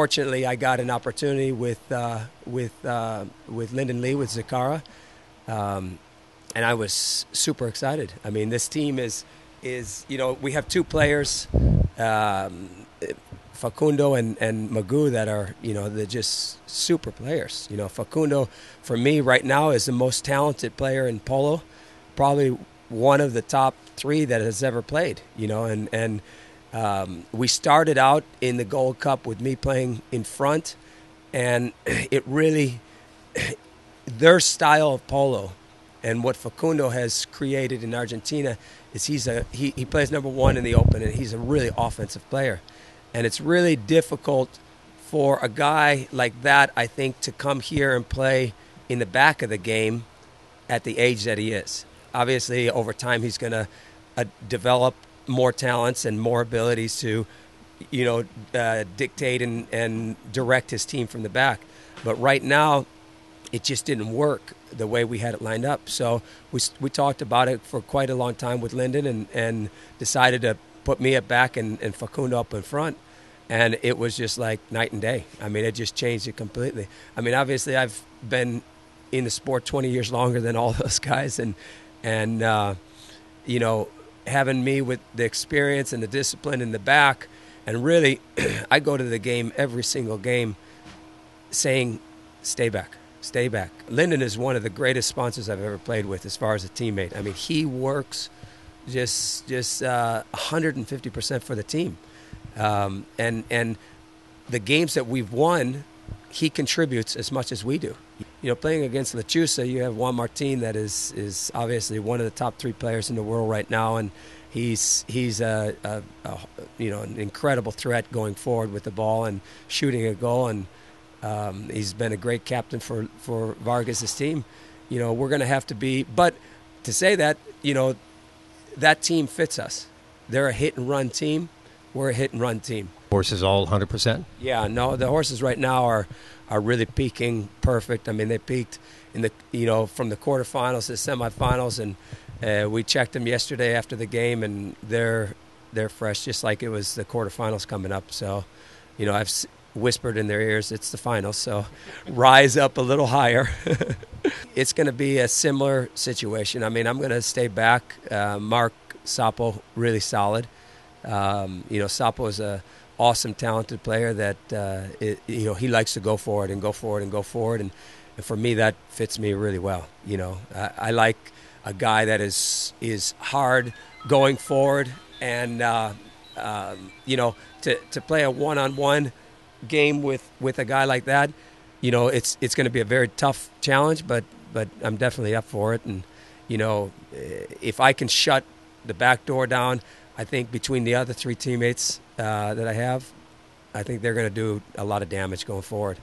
Fortunately, I got an opportunity with Lyndon Lee with Zakara, and I was super excited. I mean, this team is we have two players, Facundo and Magoo, that are they're just super players. Facundo for me right now is the most talented player in polo, probably one of the top three that has ever played. We started out in the Gold Cup with me playing in front, and it really, their style of polo and what Facundo has created in Argentina is he plays number one in the Open, and he's a really offensive player. And it's really difficult for a guy like that, I think, to come here and play in the back of the game at the age that he is. Obviously, over time, he's going to develop more talents and more abilities to, dictate and direct his team from the back. But right now, it just didn't work the way we had it lined up. So we talked about it for quite a long time with Lyndon and decided to put me at back and Facundo up in front. And it was just like night and day. I mean, it just changed it completely. I mean, obviously, I've been in the sport 20 years longer than all those guys. And having me with the experience and the discipline in the back, and really, I go to the game every single game saying, stay back. Stay back. Lyndon is one of the greatest sponsors I've ever played with as far as a teammate. I mean, he works just 150% for the team. And the games that we've won, he contributes as much as we do. Playing against Lechusa, you have Juan Martin that is obviously one of the top three players in the world right now, and he's an incredible threat going forward with the ball and shooting a goal, and he's been a great captain for Vargas' team. We're going to have to be, but to say that, that team fits us. They're a hit-and-run team. We're a hit-and-run team. Horses all 100%? Yeah, no, the horses right now are really peaking perfect. I mean, they peaked in the from the quarterfinals to the semifinals, and we checked them yesterday after the game, and they're fresh, just like it was the quarterfinals coming up. So, I've whispered in their ears, it's the finals, so rise up a little higher. It's going to be a similar situation. I mean, I'm going to stay back. Mark Sapo, really solid. Sapo is a awesome, talented player that he likes to go forward and go forward and go forward, and for me that fits me really well. I like a guy that is hard going forward, and to play a one-on-one game with a guy like that, it's going to be a very tough challenge, but I'm definitely up for it. And if I can shut the back door down, I think between the other three teammates that I have, I think they're going to do a lot of damage going forward.